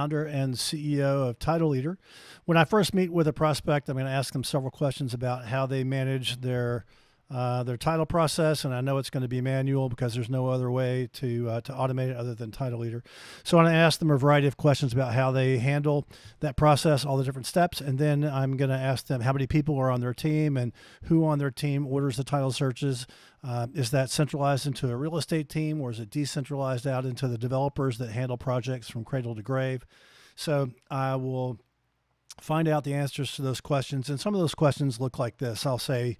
Founder and CEO of Title Leader. When I first meet with a prospect, I'm going to ask them several questions about how they manage their title process, and I know it's going to be manual because there's no other way to automate it other than Title Leader. So I'm going to ask them a variety of questions about how they handle that process, all the different steps, and then I'm going to ask them how many people are on their team and who on their team orders the title searches. Is that centralized into a real estate team, or is it decentralized out into the developers that handle projects from cradle to grave? So I will find out the answers to those questions, and some of those questions look like this. I'll say,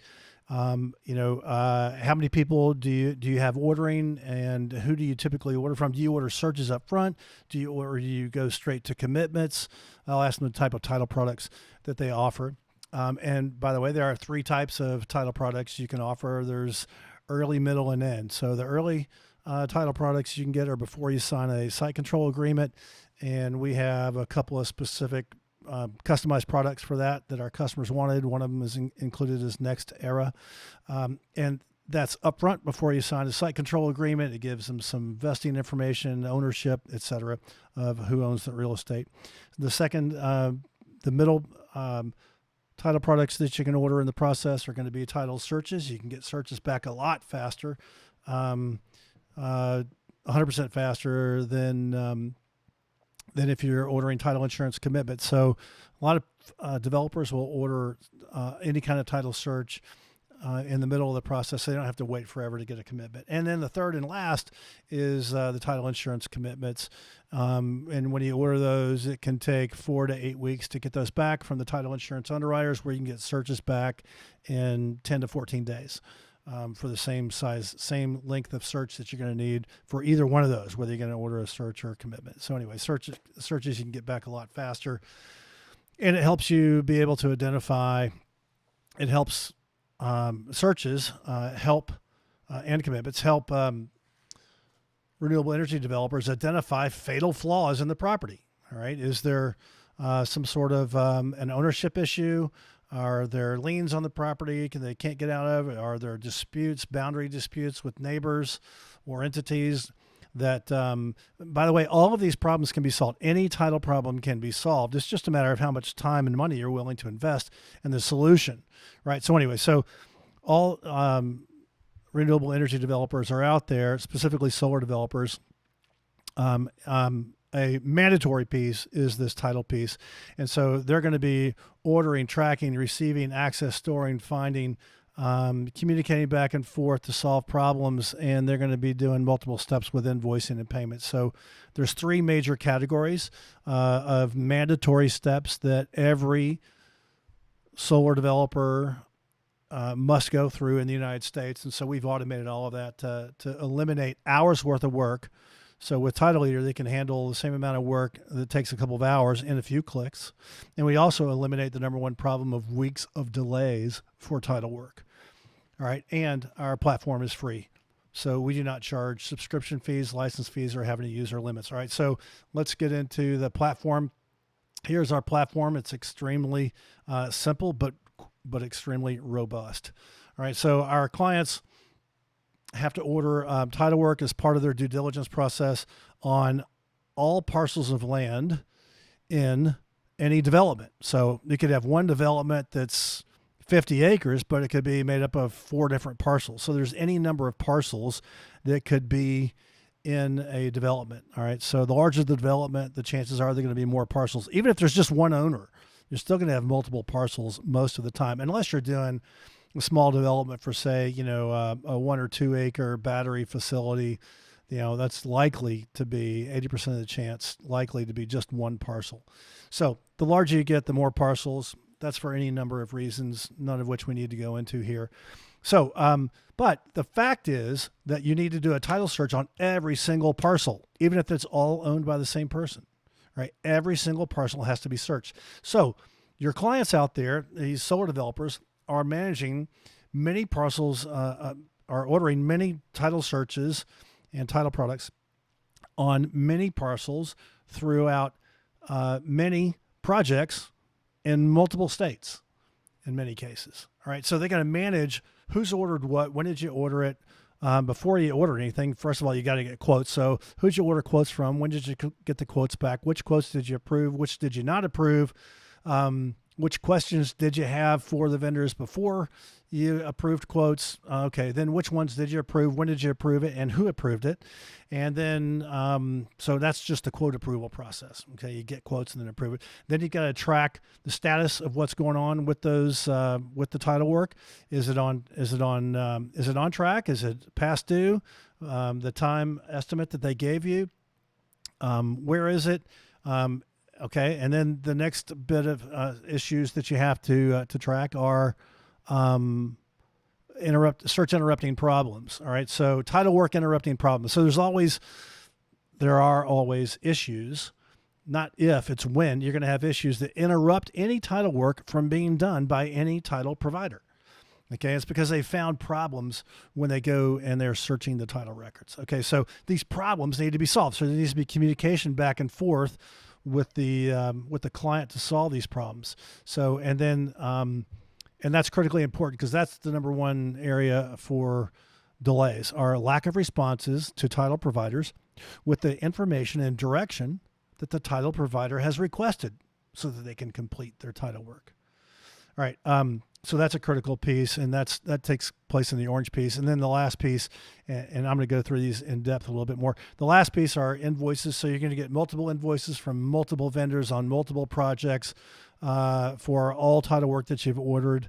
how many people do you have ordering, and who do you typically order from? Do you order searches up front? Do you go straight to commitments? I'll ask them the type of title products that they offer. And by the way, there are three types of title products you can offer. There's early, middle, and end. So the early title products you can get are before you sign a site control agreement, and we have a couple of specific customized products for that our customers wanted. One of them is included as Next Era. And that's upfront before you sign a site control agreement. It gives them some vesting information, ownership, et cetera, of who owns the real estate. The second, the middle title products that you can order in the process are going to be title searches. You can get searches back a lot faster, 100% faster than if you're ordering title insurance commitment. So a lot of developers will order any kind of title search in the middle of the process. So they don't have to wait forever to get a commitment. And then the third and last is the title insurance commitments. And when you order those, it can take 4 to 8 weeks to get those back from the title insurance underwriters, where you can get searches back in 10 to 14 days. For the same length of search that you're going to need for either one of those, whether you're going to order a search or a commitment. So anyway, searches you can get back a lot faster, and it helps you be able to identify. It helps searches help and commitments help renewable energy developers identify fatal flaws in the property. All right, is there some sort of an ownership issue? Are there liens on the property they can't get out of? Are there disputes, boundary disputes with neighbors or entities that, by the way, all of these problems can be solved. Any title problem can be solved. It's just a matter of how much time and money you're willing to invest in the solution, right? So anyway, all renewable energy developers are out there, specifically solar developers. A mandatory piece is this title piece. And so they're going to be ordering, tracking, receiving, access, storing, finding, communicating back and forth to solve problems. And they're going to be doing multiple steps with invoicing and payment. So there's three major categories of mandatory steps that every solar developer must go through in the United States. And so we've automated all of that to eliminate hours worth of work. So with Title Leader, they can handle the same amount of work that takes a couple of hours in a few clicks. And we also eliminate the number one problem of weeks of delays for title work. All right. And our platform is free. So we do not charge subscription fees, license fees, or having to use our limits. All right. So let's get into the platform. Here's our platform. It's extremely simple, but extremely robust. All right. So our clients have to order title work as part of their due diligence process on all parcels of land in any development. So you could have one development that's 50 acres, but it could be made up of 4 different parcels. So there's any number of parcels that could be in a development. All right. So the larger the development, the chances are there going to be more parcels. Even if there's just one owner, you're still going to have multiple parcels most of the time, unless you're doing a small development for, say, a 1 or 2 acre battery facility. That's likely to be 80% of the chance likely to be just one parcel. So the larger you get, the more parcels. That's for any number of reasons, none of which we need to go into here. So, but the fact is that you need to do a title search on every single parcel, even if it's all owned by the same person, right? Every single parcel has to be searched. So your clients out there, these solar developers, are managing many parcels, are ordering many title searches and title products on many parcels throughout many projects in multiple states in many cases. All right. So they got to manage who's ordered what, when did you order it, before you order anything, first of all, you got to get quotes. So who'd you order quotes from? When did you get the quotes back? Which quotes did you approve? Which did you not approve? Which questions did you have for the vendors before you approved quotes? Okay, then which ones did you approve? When did you approve it? And who approved it? And then, so that's just the quote approval process. Okay, you get quotes and then approve it. Then you got to track the status of what's going on with those with the title work. Is it on track? Is it past due? The time estimate that they gave you. Where is it? Okay, and then the next bit of issues that you have to track are search interrupting problems. All right, so title work interrupting problems. So there are always issues, not if, it's when you're going to have issues that interrupt any title work from being done by any title provider. Okay, it's because they found problems when they go and they're searching the title records. Okay, so these problems need to be solved. So there needs to be communication back and forth with the client to solve these problems. So and that's critically important because that's the number one area for delays are lack of responses to title providers with the information and direction that the title provider has requested so that they can complete their title work. All right. So that's a critical piece, and that takes place in the orange piece. And then the last piece, and I'm going to go through these in depth a little bit more. The last piece are invoices. So you're going to get multiple invoices from multiple vendors on multiple projects for all title work that you've ordered.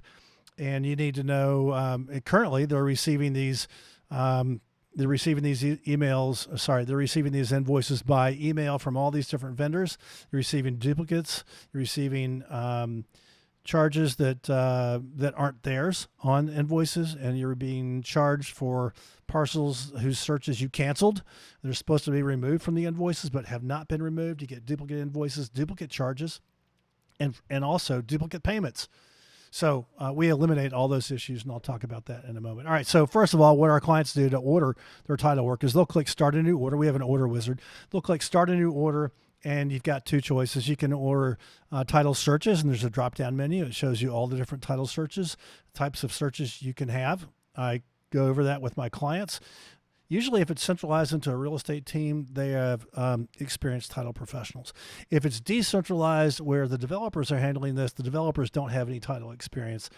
And you need to know, currently they're receiving these emails. They're receiving these invoices by email from all these different vendors. You're receiving duplicates. You're receiving charges that aren't theirs on invoices, and you're being charged for parcels whose searches you canceled. They're supposed to be removed from the invoices but have not been removed. You get duplicate invoices, duplicate charges, and also duplicate payments. So we eliminate all those issues, and I'll talk about that in a moment. All right, so first of all, what our clients do to order their title work is they'll click Start a New Order. We have an order wizard. They'll click Start a New Order, and you've got two choices. You can order title searches, and there's a drop-down menu. It shows you all the different title searches, types of searches you can have. I go over that with my clients. Usually if it's centralized into a real estate team, they have experienced title professionals. If it's decentralized where the developers are handling this, the developers don't have any title experience,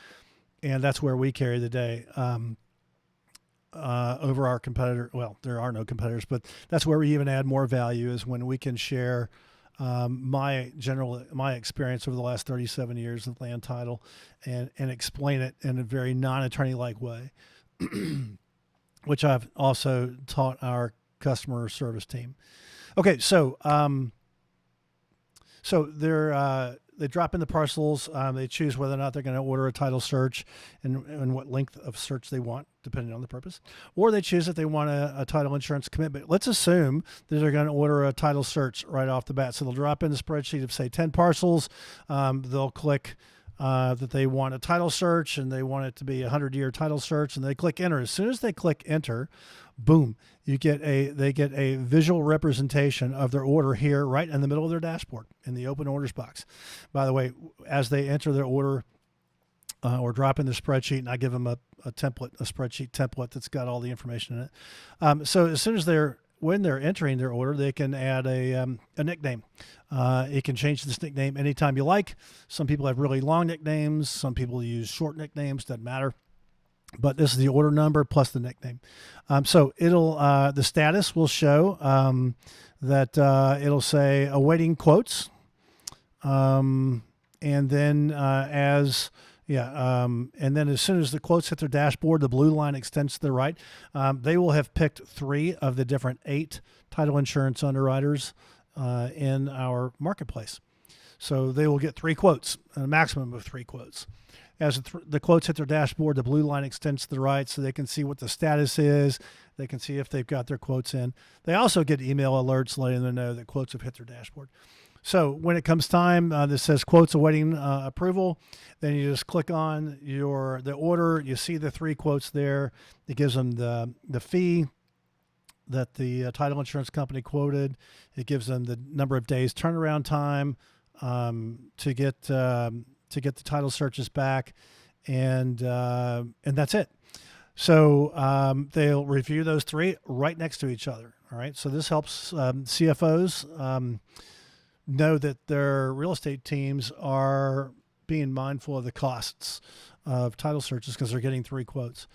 and that's where we carry the day over our competitor. Well, there are no competitors, but that's where we even add more value is when we can share my experience over the last 37 years of land title and explain it in a very non-attorney-like way. Which I've also taught our customer service team. Okay, so they drop in the parcels. They choose whether or not they're going to order a title search and what length of search they want, depending on the purpose. Or they choose if they want a title insurance commitment. Let's assume that they're going to order a title search right off the bat. So they'll drop in the spreadsheet of, say, 10 parcels. They'll click that they want a title search and they want it to be a 100-year title search, and they click enter. As soon as they click enter, boom, they get a visual representation of their order here right in the middle of their dashboard in the open orders box. By the way, as they enter their order or drop in the spreadsheet, and I give them a spreadsheet template that's got all the information in it. So as soon as when they're entering their order, they can add a nickname. You can change this nickname anytime you like. Some people have really long nicknames. Some people use short nicknames. Doesn't matter. But this is the order number plus the nickname. So the status will show that it'll say awaiting quotes. And then as soon as the quotes hit their dashboard, the blue line extends to the right. They will have picked 3 of the different 8 title insurance underwriters in our marketplace. So they will get 3 quotes, a maximum of 3 quotes. As the quotes hit their dashboard, the blue line extends to the right so they can see what the status is. They can see if they've got their quotes in. They also get email alerts letting them know that quotes have hit their dashboard. So when it comes time, this says quotes awaiting approval. Then you just click on the order. You see the 3 quotes there. It gives them the fee that the title insurance company quoted. It gives them the number of days turnaround time to get the title searches back, and that's it. So they'll review those three right next to each other. All right. So this helps CFOs know that their real estate teams are being mindful of the costs of title searches because they're getting three quotes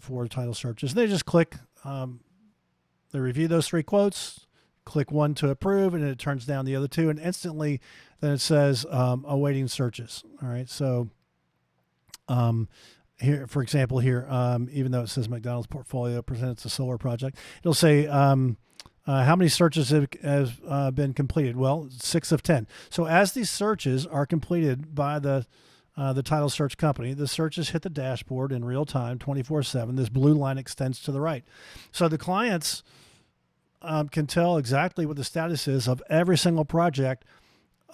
for title searches. They just click, they review those three quotes, click one to approve, and it turns down the other two, and instantly then it says awaiting searches. All right. So here, for example, here, even though it says McDonald's portfolio presents a solar project, it'll say how many searches have been completed. Well, 6 of 10. So as these searches are completed by the title search company, the searches hit the dashboard in real time, 24/7. This blue line extends to the right, so the clients can tell exactly what the status is of every single project.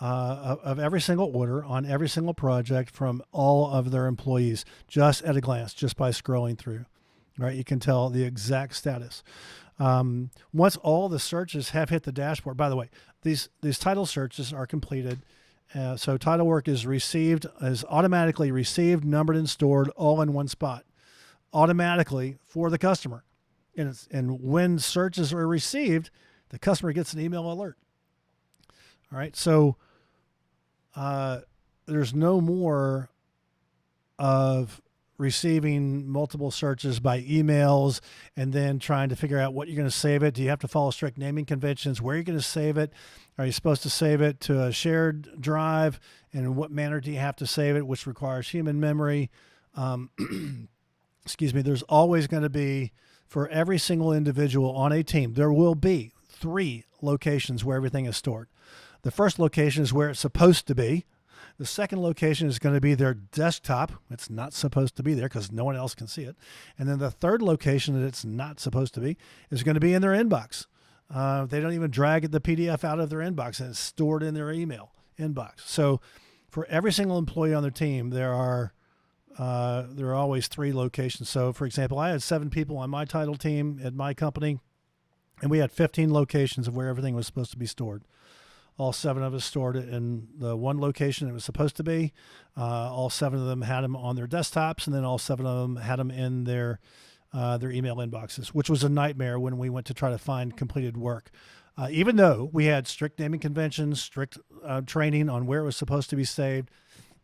Of every single order on every single project from all of their employees, just at a glance, just by scrolling through, right? You can tell the exact status. Once all the searches have hit the dashboard, by the way, these title searches are completed. So title work is automatically received, numbered, and stored all in one spot, automatically for the customer. And when searches are received, the customer gets an email alert. All right, so there's no more of receiving multiple searches by emails and then trying to figure out what you're going to save it. Do you have to follow strict naming conventions? Where are you going to save it? Are you supposed to save it to a shared drive? And in what manner do you have to save it, which requires human memory? Excuse me. There's always going to be, for every single individual on a team, there will be 3 locations where everything is stored. The first location is where it's supposed to be. The second location is going to be their desktop. It's not supposed to be there because no one else can see it. And then the third location that it's not supposed to be is going to be in their inbox. They don't even drag the PDF out of their inbox, and it's stored in their email inbox. So for every single employee on their team, there are always 3 locations. So for example, I had 7 people on my title team at my company, and we had 15 locations of where everything was supposed to be stored. All 7 of us stored it in the one location it was supposed to be. All 7 of them had them on their desktops, and then all 7 of them had them in their email inboxes, which was a nightmare when we went to try to find completed work. Even though we had strict naming conventions, strict training on where it was supposed to be saved,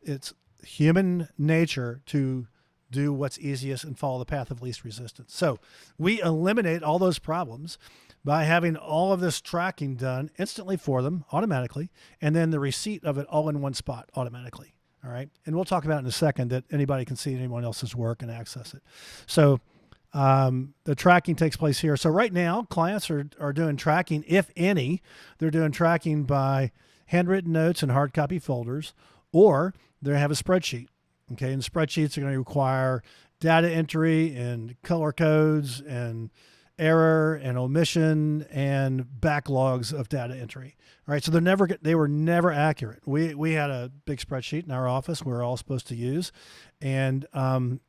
it's human nature to do what's easiest and follow the path of least resistance. So we eliminate all those problems by having all of this tracking done instantly for them automatically, and then the receipt of it all in one spot automatically. All right. And we'll talk about in a second that anybody can see anyone else's work and access it. So the tracking takes place here. So right now, clients are doing tracking, if any. They're doing tracking by handwritten notes and hard copy folders, or they have a spreadsheet. Okay. And spreadsheets are going to require data entry and color codes and error and omission and backlogs of data entry. All right. So they were never accurate. We had a big spreadsheet in our office we were all supposed to use, and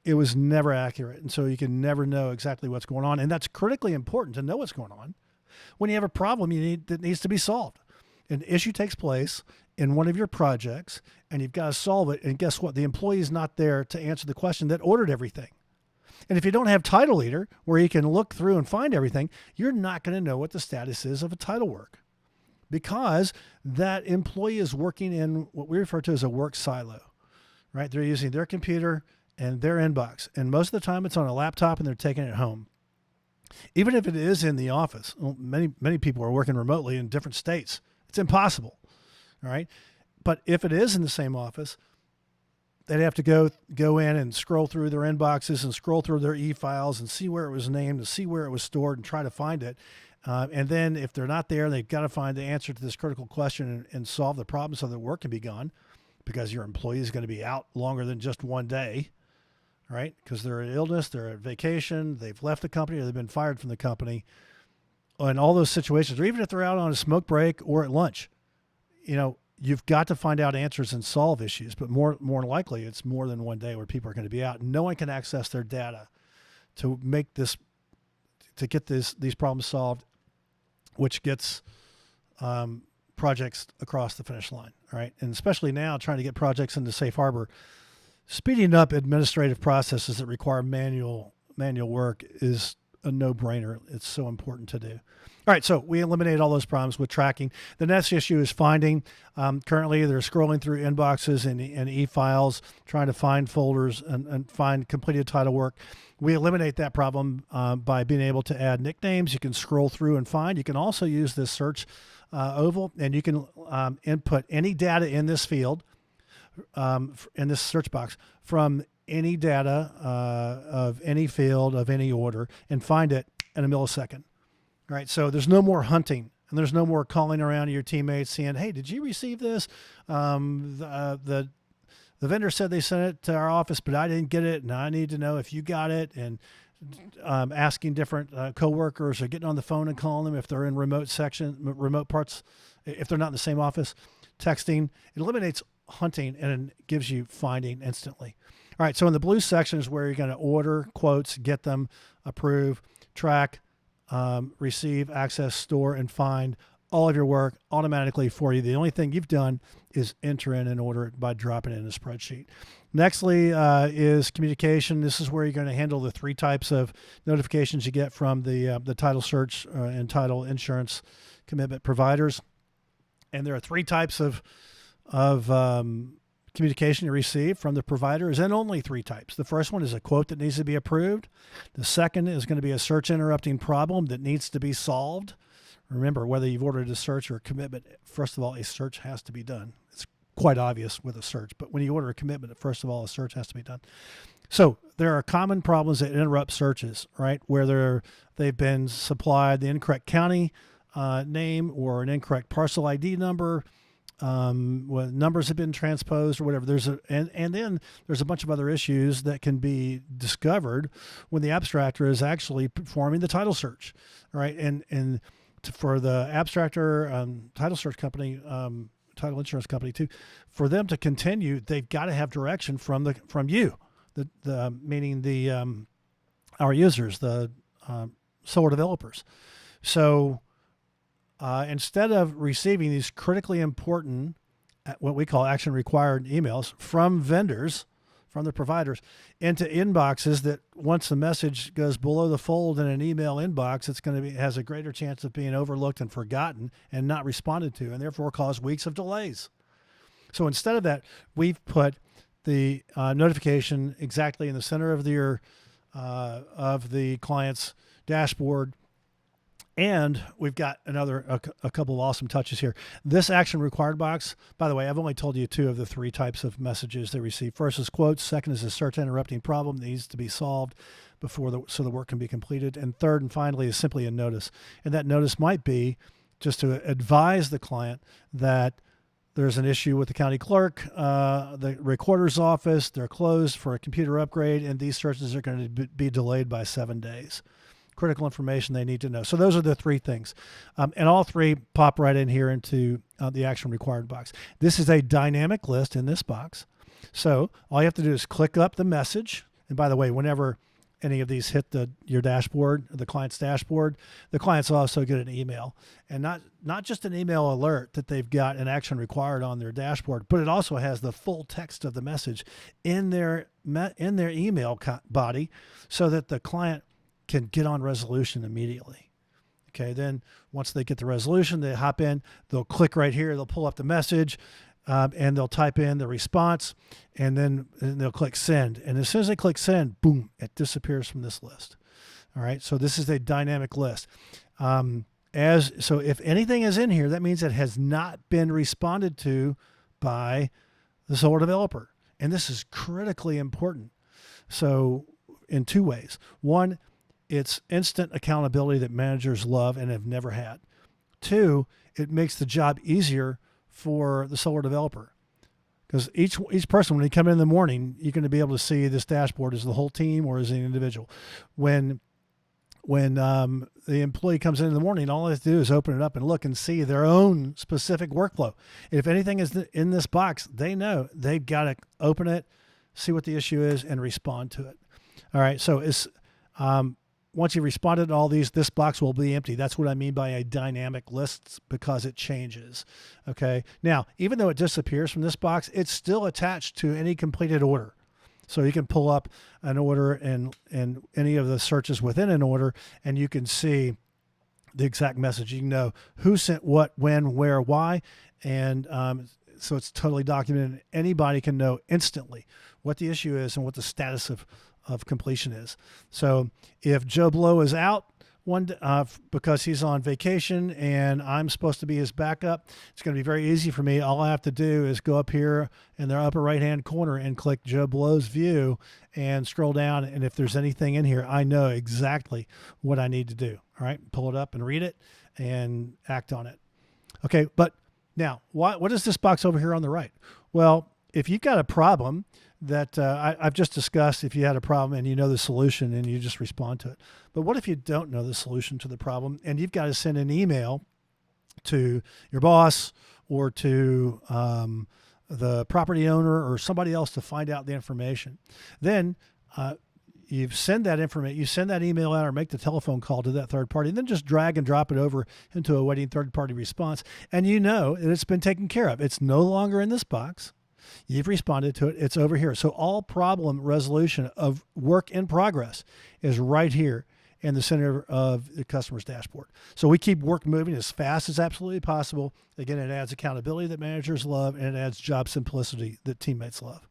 it was never accurate. And so you can never know exactly what's going on. And that's critically important to know what's going on when you have a problem that needs to be solved. An issue takes place in one of your projects and you've got to solve it. And guess what? The employee is not there to answer the question that ordered everything. And if you don't have Title Leader where you can look through and find everything, you're not going to know what the status is of a title work, because that employee is working in what we refer to as a work silo, right? They're using their computer and their inbox. And most of the time it's on a laptop and they're taking it home. Even if it is in the office, many people are working remotely in different states. It's impossible. All right. But if it is in the same office, they'd have to go in and scroll through their inboxes and scroll through their e-files and see where it was named and see where it was stored and try to find it. And then if they're not there, they've got to find the answer to this critical question and solve the problem so that work can be gone, because your employee is going to be out longer than just one day, right? Because they're at illness, they're at vacation, they've left the company, or they've been fired from the company. In all those situations, or even if they're out on a smoke break or at lunch, you've got to find out answers and solve issues. But more likely, it's more than one day where people are going to be out. No one can access their data to get these problems solved, which gets projects across the finish line. All right, and especially now, trying to get projects into safe harbor, speeding up administrative processes that require manual manual work is a no-brainer. It's so important to do. All right, so we eliminate all those problems with tracking. The next issue is finding. Currently, they're scrolling through inboxes and e-files, trying to find folders and find completed title work. We eliminate that problem by being able to add nicknames. You can scroll through and find. You can also use this search oval, and you can input any data in this field, in this search box, from any data of any field of any order, and find it in a millisecond. All right, so there's no more hunting, and there's no more calling around to your teammates saying, hey, did you receive this? The vendor said they sent it to our office, but I didn't get it, and I need to know if you got it, and asking different coworkers or getting on the phone and calling them if they're in remote parts, if they're not in the same office, texting. It eliminates hunting and gives you finding instantly. All right, so in the blue section is where you're going to order quotes, get them, approve, track, receive, access, store, and find all of your work automatically for you. The only thing you've done is enter in and order it by dropping it in a spreadsheet. Nextly is communication. This is where you're going to handle the 3 types of notifications you get from the title search and title insurance commitment providers. And there are 3 types of communication you receive from the providers, and only 3 types. The first one is a quote that needs to be approved. The second is going to be a search interrupting problem that needs to be solved. Remember, whether you've ordered a search or a commitment, first of all, a search has to be done. It's quite obvious with a search, but when you order a commitment, first of all, a search has to be done. So there are common problems that interrupt searches, right? Where they've been supplied the incorrect county name or an incorrect parcel ID number, when numbers have been transposed or whatever. And then there's a bunch of other issues that can be discovered when the abstractor is actually performing the title search, right? And for the abstractor, title search company, title insurance company too, for them to continue, they've got to have direction from you, meaning our users, the solar developers. So instead of receiving these critically important, what we call action required emails from vendors, from the providers, into inboxes that once the message goes below the fold in an email inbox, has a greater chance of being overlooked and forgotten and not responded to, and therefore cause weeks of delays. So instead of that, we've put the notification exactly in the center of the client's dashboard. And we've got a couple of awesome touches here. This action required box, by the way, I've only told you 2 of the 3 types of messages they receive. First is quotes. Second is a search interrupting problem that needs to be solved so the work can be completed. And third and finally is simply a notice. And that notice might be just to advise the client that there's an issue with the county clerk, the recorder's office. They're closed for a computer upgrade, and these searches are going to be delayed by 7 days. Critical information they need to know. So those are the 3 things. And all 3 pop right in here into the action required box. This is a dynamic list in this box. So all you have to do is click up the message. And by the way, whenever any of these hit your dashboard, the client's dashboard, the clients also get an email. And not just an email alert that they've got an action required on their dashboard, but it also has the full text of the message in their email body so that the client can get on resolution immediately. Okay, then once they get the resolution, they hop in, they'll click right here, they'll pull up the message, and they'll type in the response, and then they'll click send. And as soon as they click send, boom, it disappears from this list. All right, so this is a dynamic list. So if anything is in here, that means it has not been responded to by the solar developer. And this is critically important. So in 2 ways. One, it's instant accountability that managers love and have never had. 2, it makes the job easier for the solar developer, because each person, when they come in the morning, you're going to be able to see this dashboard as the whole team or as an individual. When the employee comes in the morning, all they have to do is open it up and look and see their own specific workflow. If anything is in this box, they know they've got to open it, see what the issue is, and respond to it. All right, so it's once you've responded to all these, this box will be empty. That's what I mean by a dynamic list, because it changes. Okay. Now, even though it disappears from this box, it's still attached to any completed order. So you can pull up an order and any of the searches within an order, and you can see the exact message. You can know who sent what, when, where, why, and so it's totally documented. Anybody can know instantly what the issue is and what the status of completion is. So if Joe Blow is out because he's on vacation and I'm supposed to be his backup, it's going to be very easy for me. All I have to do is go up here in the upper right-hand corner and click Joe Blow's view and scroll down. And if there's anything in here, I know exactly what I need to do. All right, pull it up and read it and act on it. Okay, but now what is this box over here on the right? Well, if you've got a problem that I've just discussed, if you had a problem and you know the solution and you just respond to it. But what if you don't know the solution to the problem and you've got to send an email to your boss or to the property owner or somebody else to find out the information? Then you send that information, you send that email out or make the telephone call to that third party, and then just drag and drop it over into a waiting third party response. And you know that it's been taken care of. It's no longer in this box. You've responded to it. It's over here. So all problem resolution of work in progress is right here in the center of the customer's dashboard. So we keep work moving as fast as absolutely possible. Again, it adds accountability that managers love, and it adds job simplicity that teammates love.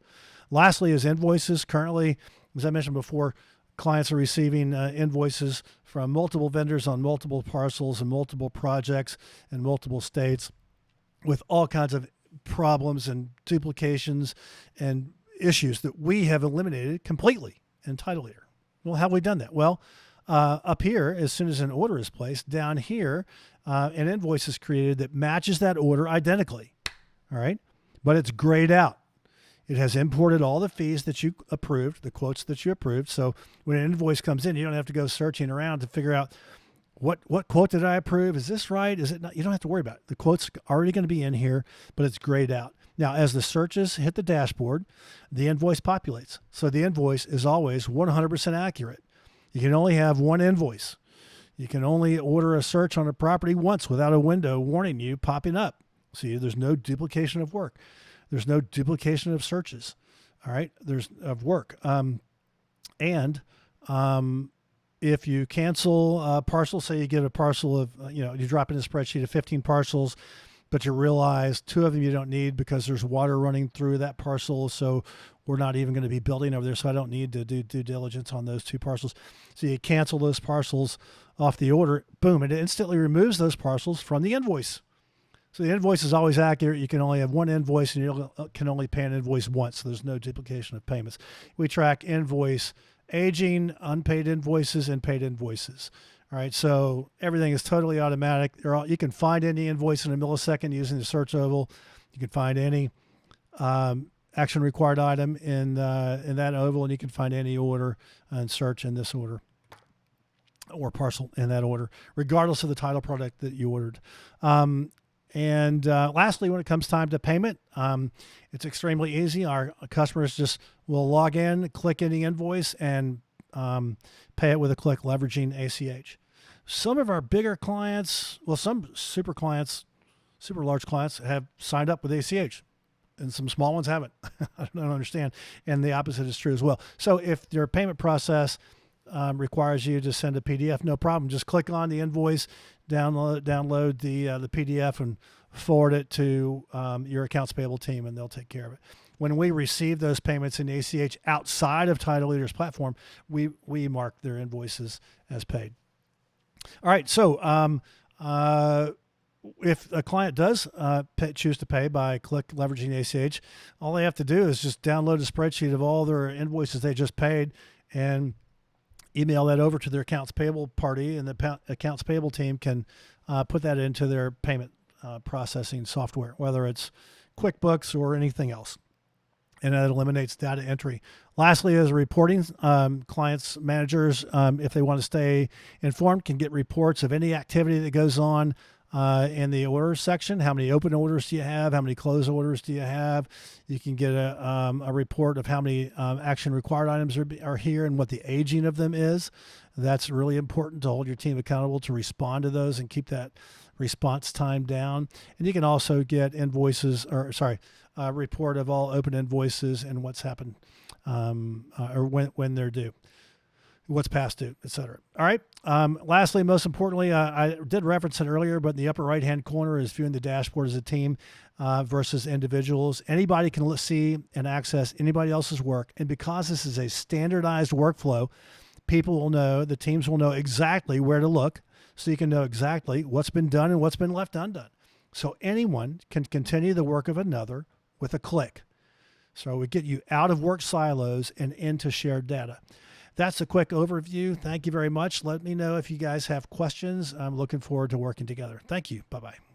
Lastly is invoices. Currently, as I mentioned before, clients are receiving invoices from multiple vendors on multiple parcels and multiple projects in multiple states with all kinds of problems and duplications and issues that we have eliminated completely in Title Leader. Well, how have we done that? Well, up here, as soon as an order is placed, down here, an invoice is created that matches that order identically. All right, but it's grayed out. It has imported all the fees that you approved, the quotes that you approved. So when an invoice comes in, you don't have to go searching around to figure out what quote did I approve? Is this right? Is it not? You don't have to worry about it. The quote's already going to be in here, but it's grayed out. Now, as the searches hit the dashboard, the invoice populates. So the invoice is always 100% accurate. You can only have one invoice. You can only order a search on a property once without a window warning you popping up. See, there's no duplication of work. There's no duplication of searches. All right, there's of work. If you cancel a parcel, say you get a parcel of, you drop in a spreadsheet of 15 parcels, but you realize 2 of them you don't need because there's water running through that parcel. So we're not even going to be building over there. So I don't need to do due diligence on those 2 parcels. So you cancel those parcels off the order. Boom. It instantly removes those parcels from the invoice. So the invoice is always accurate. You can only have one invoice and you can only pay an invoice once. So there's no duplication of payments. We track invoice aging, unpaid invoices, and paid invoices. All right, so everything is totally automatic. You can find any invoice in a millisecond using the search oval. You can find any action required item in that oval, and you can find any order and search in this order or parcel in that order, regardless of the title product that you ordered. And lastly, when it comes time to payment, it's extremely easy. Our customers just will log in, click any invoice, and pay it with a click leveraging ACH. Some of our bigger clients, well, some super large clients have signed up with ACH, and some small ones haven't. I don't understand. And the opposite is true as well. So if your payment process requires you to send a PDF, no problem. Just click on the invoice, download the PDF, and forward it to your accounts payable team, and they'll take care of it. When we receive those payments in ACH outside of Title Leader's platform, we mark their invoices as paid. All right, so if a client does choose to pay by click leveraging ACH, all they have to do is just download a spreadsheet of all their invoices they just paid and email that over to their accounts payable party, and the accounts payable team can put that into their payment processing software, whether it's QuickBooks or anything else. And that eliminates data entry. Lastly, as reporting, clients, managers, if they want to stay informed, can get reports of any activity that goes on in the orders section. How many open orders do you have? How many closed orders do you have? You can get a report of how many action required items are here and what the aging of them is. That's really important to hold your team accountable to respond to those and keep that response time down. And you can also get report of all open invoices and what's happened, or when they're due, what's past due, etc. All right. Lastly, most importantly, I did reference it earlier, but in the upper right-hand corner is viewing the dashboard as a team versus individuals. Anybody can see and access anybody else's work. And because this is a standardized workflow, people will know, the teams will know exactly where to look, so you can know exactly what's been done and what's been left undone. So anyone can continue the work of another with a click. So we get you out of work silos and into shared data. That's a quick overview. Thank you very much. Let me know if you guys have questions. I'm looking forward to working together. Thank you. Bye-bye.